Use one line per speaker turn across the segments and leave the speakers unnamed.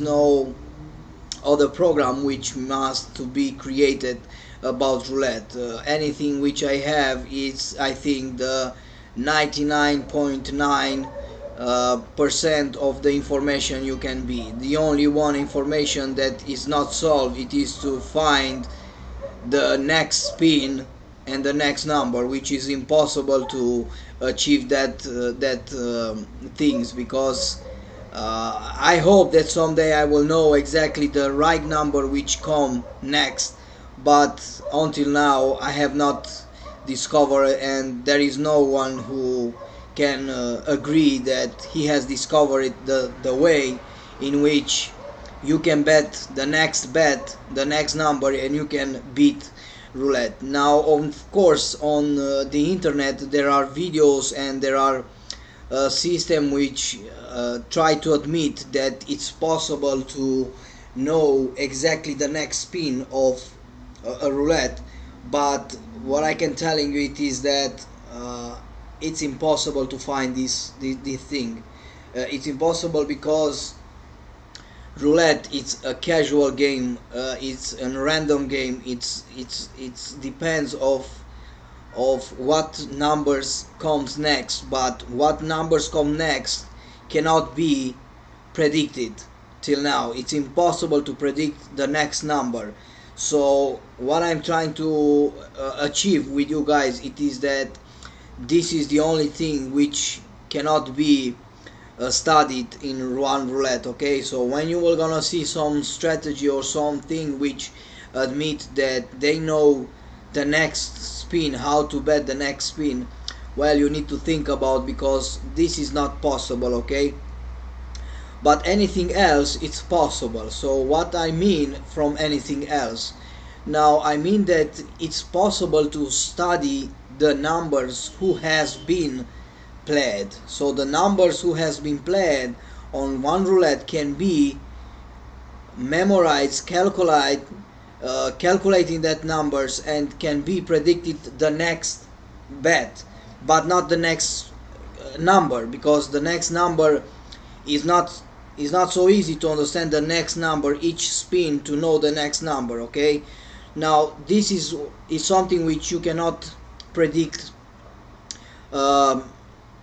no other program which must to be created about roulette. Anything which I have is, I think, the 99.9 percent of the information you can be. The only one information that is not solved, it is to find the next spin and the next number, which is impossible to achieve that things, because I hope that someday I will know exactly the right number which come next, but until now I have not discovered, and there is no one who can agree that he has discovered the way in which you can bet the next number, and you can beat roulette. Now, of course, on the internet there are videos and there are system which try to admit that it's possible to know exactly the next spin of a roulette, but what I can tell you it is that it's impossible to find this thing. It's impossible because roulette, it's a casual game, it's a random game, it's depends of what numbers comes next, but what numbers come next cannot be predicted. Till now it's impossible to predict the next number. So what I'm trying to achieve with you guys, it is that this is the only thing which cannot be studied in one roulette. Okay, so when you are gonna see some strategy or something which admit that they know the next spin, how to bet the next spin, well, you need to think about, because this is not possible. Okay, but anything else it's possible. So what I mean from anything else, now I mean that it's possible to study the numbers who has been played. So the numbers who has been played on one roulette can be memorized, calculating that numbers, and can be predicted the next bet, but not the next number, because the next number is not so easy to understand the next number, each spin to know the next number. Okay, now this is something which you cannot predict um,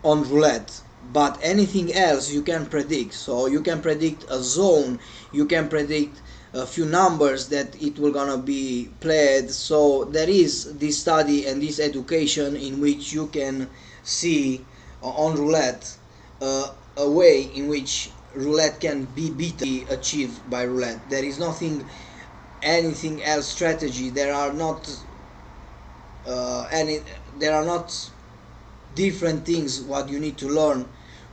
on roulette, but anything else you can predict. So you can predict a zone, you can predict a few numbers that it will gonna be played. So there is this study and this education in which you can see on roulette a way in which roulette can be beaten, achieved by roulette. There is nothing, anything else strategy. There are not there are not different things what you need to learn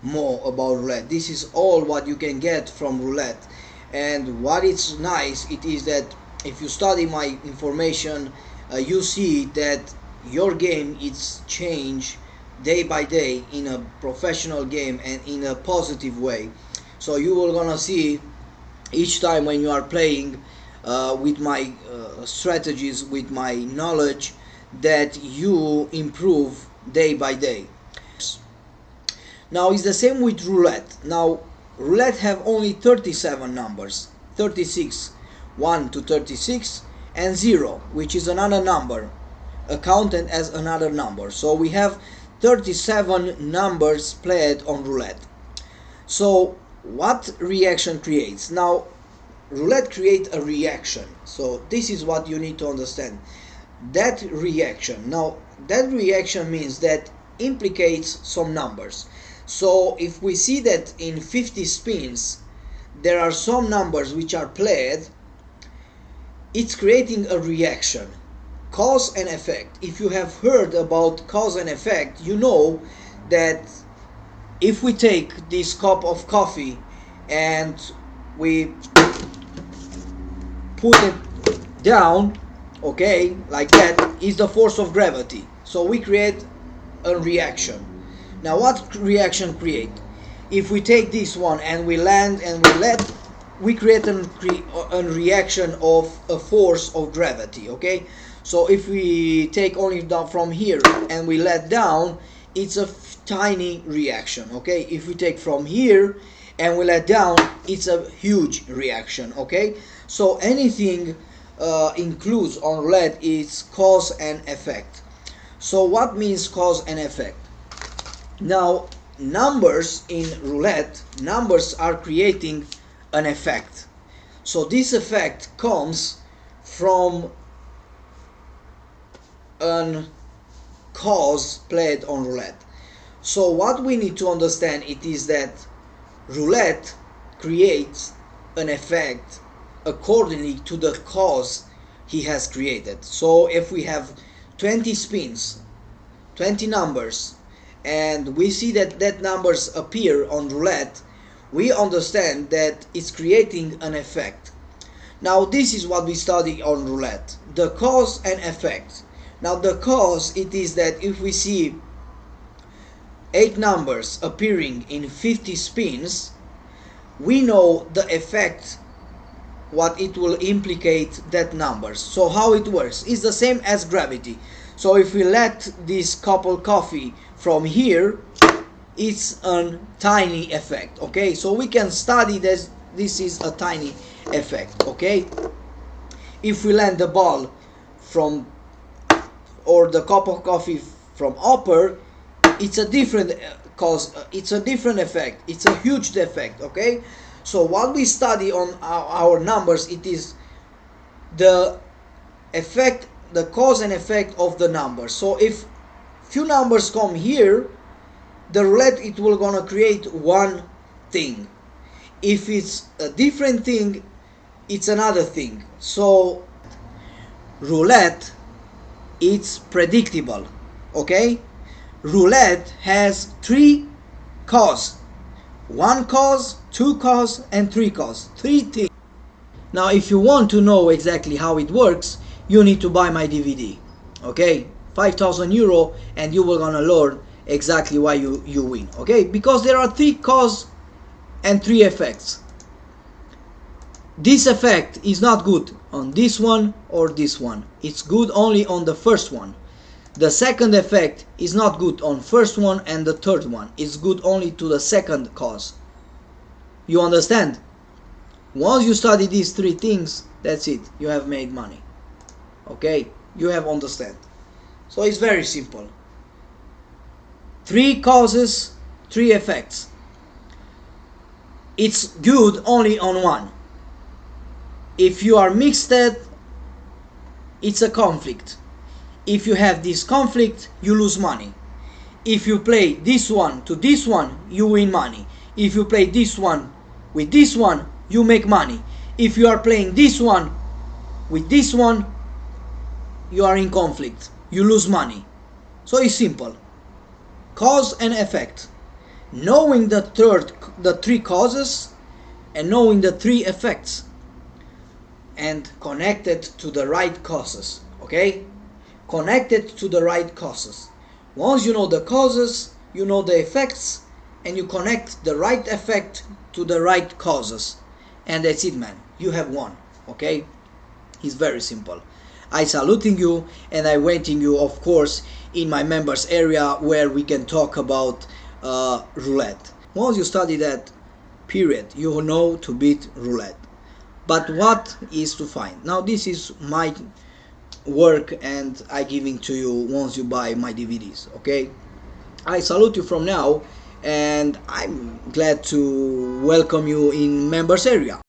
more about roulette. This is all what you can get from roulette. And what is nice, it is that if you study my information, you see that your game is changed day by day in a professional game and in a positive way. So you will gonna see each time when you are playing with my strategies, with my knowledge, that you improve day by day. Now it's the same with roulette. Now roulette have only 37 numbers, 36, 1 to 36, and 0, which is another number, accounted as another number. So we have 37 numbers played on roulette. So what reaction creates? Now roulette creates a reaction. So this is what you need to understand. That reaction. Now that reaction means that implicates some numbers. So if we see that in 50 spins there are some numbers which are played, it's creating a reaction. Cause and effect. If you have heard about cause and effect, you know that if we take this cup of coffee and we put it down, okay, like that, is the force of gravity. So we create a reaction. Now what reaction create? If we take this one and we land and we create a reaction of a force of gravity. Okay, so if we take only down from here and we let down, it's a tiny reaction. Okay, if we take from here and we let down, it's a huge reaction. Okay, so anything includes on roulette is cause and effect. So what means cause and effect? Now, numbers in roulette, numbers are creating an effect. So this effect comes from a cause played on roulette. So what we need to understand it is that roulette creates an effect accordingly to the cause he has created. So if we have 20 spins, 20 numbers, and we see that numbers appear on roulette, we understand that it's creating an effect. Now this is what we study on roulette, the cause and effect. Now the cause, it is that if we see 8 numbers appearing in 50 spins, we know the effect, what it will implicate that numbers. So how it works is the same as gravity. So if we let this cup of coffee from here, it's a tiny effect. Okay, so we can study this. This is a tiny effect. Okay, if we land the ball from, or the cup of coffee from upper, it's a different cause, it's a different effect, it's a huge effect. Okay, so what we study on our numbers, it is the effect, the cause and effect of the numbers. So if few numbers come here, the roulette, it will gonna create one thing. If it's a different thing, it's another thing. So roulette, it's predictable. Okay, roulette has 3 cause, 1 cause, 2 cause, and 3 cause, 3 things. Now if you want to know exactly how it works, you need to buy my DVD. Okay, 5,000 euro, and you will gonna learn exactly why you win. Okay, because there are 3 cause and 3 effects. This effect is not good on this one or this one, it's good only on the first one. The second effect is not good on first one, and the third one is good only to the second cause. You understand? Once you study these 3 things, that's it, you have made money. Okay, you have understand. So it's very simple. 3 causes, 3 effects. It's good only on one. If you are mixed, it's a conflict. If you have this conflict, you lose money. If you play this one to this one, you win money. If you play this one with this one, you make money. If you are playing this one with this one, you are in conflict, you lose money. So it's simple. Cause and effect. Knowing the 3 causes and knowing the 3 effects, and connected to the right causes. Okay, connected to the right causes. Once you know the causes, you know the effects, and you connect the right effect to the right causes, and that's it, man, you have won. Okay, it's very simple. I saluting you, and I waiting you, of course, in my members area where we can talk about roulette. Once you study that period, you know to beat roulette. But what is to find? Now this is my work, and I giving to you once you buy my DVDs. Okay, I salute you from now, and I'm glad to welcome you in members area.